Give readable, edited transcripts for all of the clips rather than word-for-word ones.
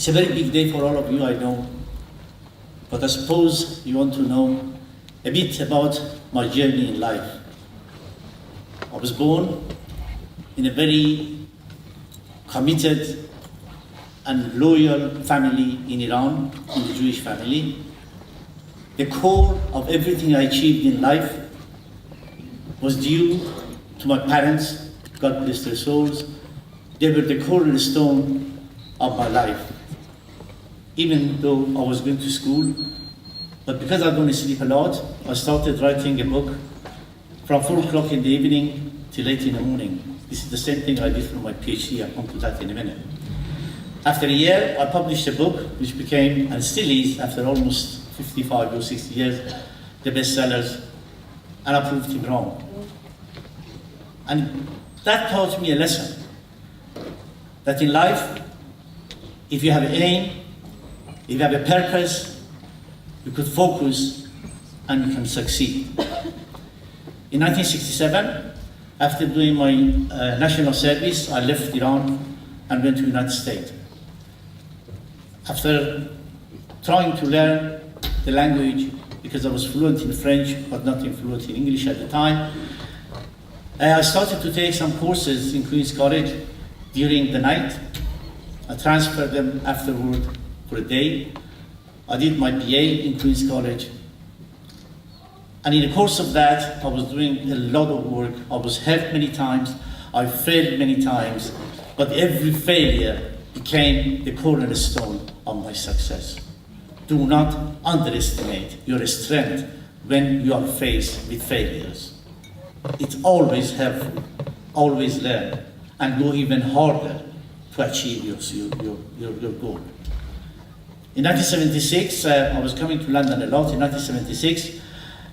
It's a very big day for all of you, I know. But I suppose you want to know a bit about my journey in life. I was born in a very committed and loyal family in Iran, in the Jewish family. The core of everything I achieved in life was due to my parents, God bless their souls. They were the cornerstone of my life. Even though I was going to school, but because I don't sleep a lot, I started writing a book from 4 o'clock in the evening till 8 in the morning. This is the same thing I did for my PhD, I'll come to that in a minute. After a year, I published a book which became, and still is, after almost 55 or 60 years, the bestsellers, and I proved him wrong. And that taught me a lesson, that in life, if you have an aim, if you have a purpose, you could focus and you can succeed. In 1967, after doing my national service, I left Iran and went to the United States. After trying to learn the language, because I was fluent in French, but not fluent in English at the time, I started to take some courses in Queen's College during the night. I transferred them afterward for a day. I did my BA in Queen's College. And in the course of that, I was doing a lot of work. I was helped many times. I failed many times. But every failure became the cornerstone of my success. Do not underestimate your strength when you are faced with failures. It's always helpful, always learn, and go even harder to achieve your goal. In 1976, I was coming to London a lot. In 1976,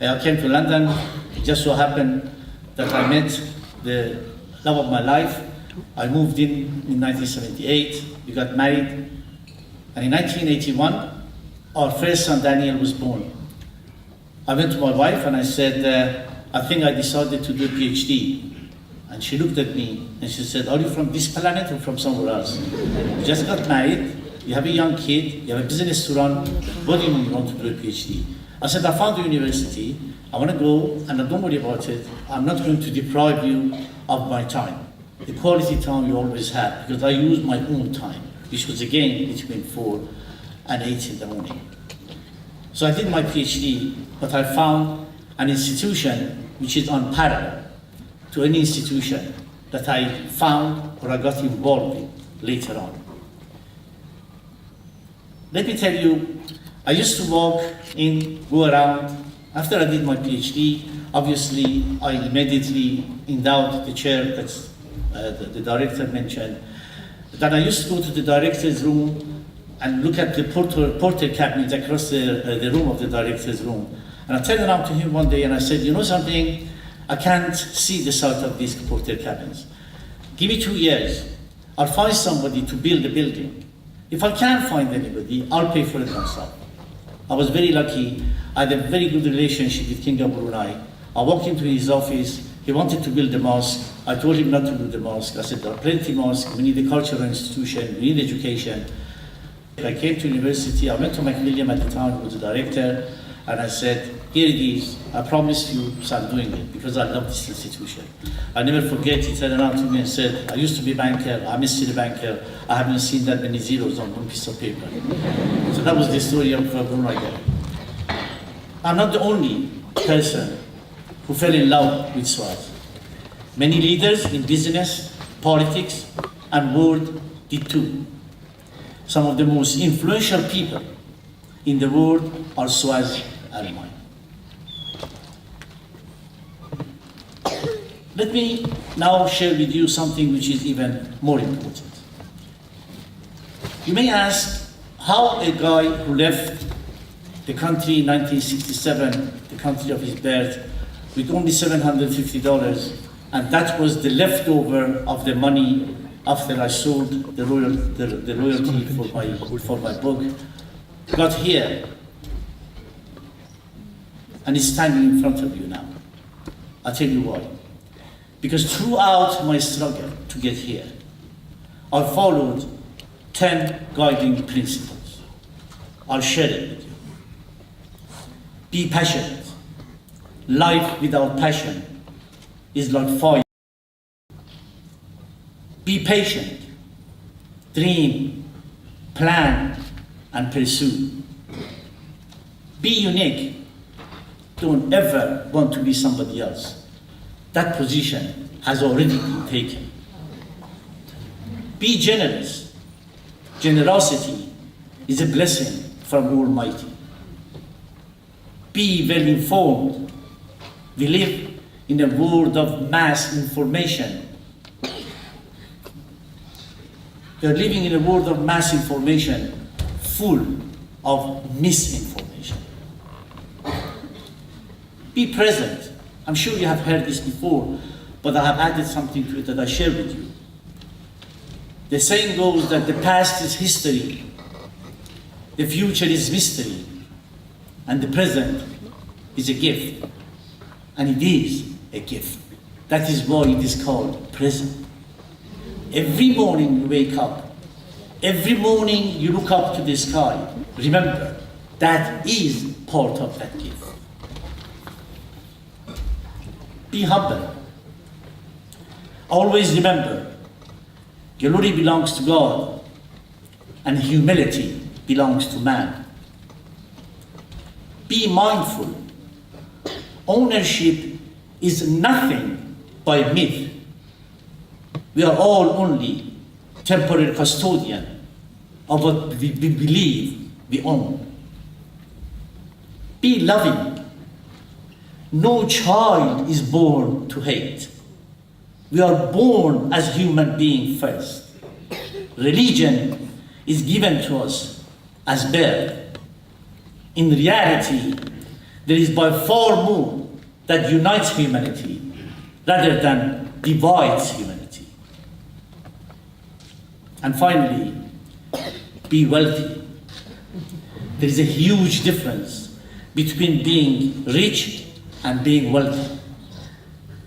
I came to London. It just so happened that I met the love of my life. I moved in 1978. We got married. And in 1981, our first son, Daniel, was born. I went to my wife and I said, I think I decided to do a PhD. And she looked at me and she said, are you from this planet or from somewhere else? You just got married, you have a young kid, you have a business to run, what do you mean you want to do a PhD? I said, I found the university, I want to go, and don't worry about it, I'm not going to deprive you of my time. The quality time you always had, because I use my own time, which was again between 4 and 8 in the morning. So I did my PhD, but I found an institution which is unparalleled to any institution that I found or I got involved in later on. Let me tell you, I used to walk in, go around. After I did my PhD, obviously I immediately endowed the chair that the director mentioned. Then I used to go to the director's room and look at the porter cabinet across the room of the director's room. And I turned around to him one day and I said, you know something? I can't see the side of these porter cabins. Give me 2 years. I'll find somebody to build a building. If I can't find anybody, I'll pay for it myself. I was very lucky. I had a very good relationship with King of Brunei. I walked into his office. He wanted to build a mosque. I told him not to build a mosque. I said, there are plenty of mosques. We need a cultural institution. We need education. I came to university. I went to Macmillan at the time, who was the director, and I said, here it is. I promise you, so I'm doing it because I love this institution. I never forget, he turned around to me and said, I used to be a banker, I'm still a banker. I haven't seen that many zeros on one piece of paper. So that was the story of Brunei. I'm not the only person who fell in love with SOAS. Many leaders in business, politics, and world did too. Some of the most influential people in the world are SOAS alumni. Let me now share with you something which is even more important. You may ask how a guy who left the country in 1967, the country of his birth, with only $750, and that was the leftover of the money after I sold the royalty for my book, got here and is standing in front of you now. I'll tell you why. Because throughout my struggle to get here, I followed 10 guiding principles. I'll share it with you. Be passionate. Life without passion is like fire. Be patient. Dream, plan, and pursue. Be unique. Don't ever want to be somebody else. That position has already been taken. Be generous. Generosity is a blessing from Almighty. Be well informed. We live in a world of mass information. We are living in a world of mass information full of misinformation. Be present. I'm sure you have heard this before, but I have added something to it that I share with you. The saying goes that the past is history, the future is mystery, and the present is a gift. And it is a gift. That is why it is called present. Every morning you wake up, every morning you look up to the sky, remember, that is part of that gift. Be humble. Always remember, glory belongs to God and humility belongs to man. Be mindful. Ownership is nothing but myth. We are all only temporary custodian of what we believe we own. Be loving. No child is born to hate. We are born as human beings first. Religion is given to us as birth. In reality, there is by far more that unites humanity rather than divides humanity. And finally, be wealthy. There is a huge difference between being rich and being wealthy.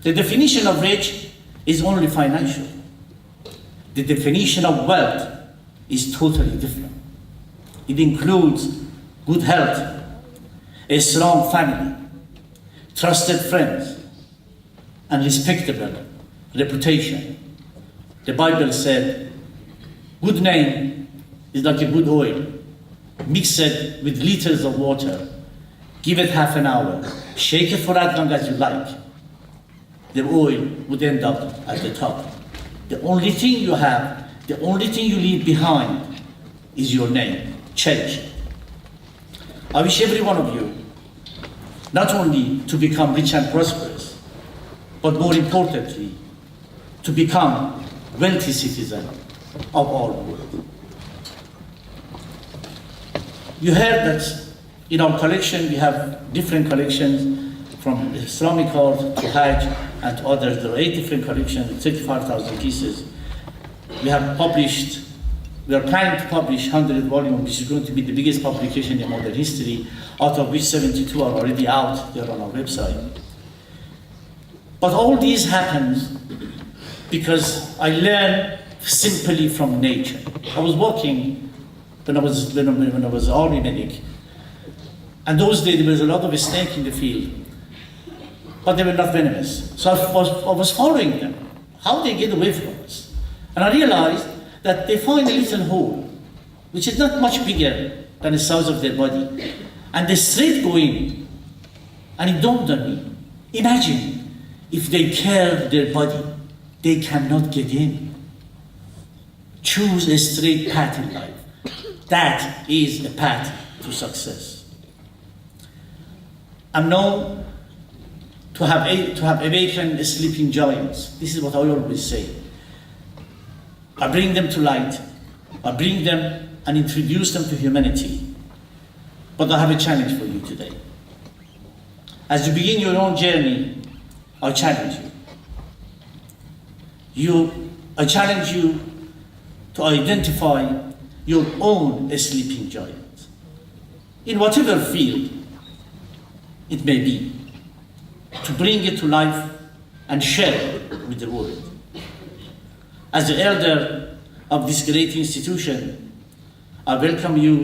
The definition of rich is only financial. The definition of wealth is totally different. It includes good health, a strong family, trusted friends, and respectable reputation. The Bible said, good name is like a good oil. Mix it with liters of water. Give it half an hour. Shake it for as long as you like. The oil would end up at the top. The only thing you have, the only thing you leave behind is your name. Cherish it. I wish every one of you not only to become rich and prosperous, but more importantly, to become wealthy citizens of our world. You heard that in our collection we have different collections from Islamic art to Hajj and to others. There are 8 different collections with 35,000 pieces. We are planning to publish 100 volumes, which is going to be the biggest publication in modern history, out of which 72 are already out. They're on our website. But all this happens because I learn simply from nature. I was walking when I was army medic, and those days there was a lot of snake in the field, but they were not venomous. So I was following them, how they get away from us. And I realized that they find a little hole, which is not much bigger than the size of their body, and they straight go in. And it dawned on me, imagine if they curve their body, they cannot get in. Choose a straight path in life. That is a path to success. I'm known to have awakened sleeping giants. This is what I always say. I bring them to light. I bring them and introduce them to humanity. But I have a challenge for you today. As you begin your own journey, I challenge you. I challenge you to identify your own sleeping giant, in whatever field it may be, to bring it to life and share it with the world. As the elder of this great institution, I welcome you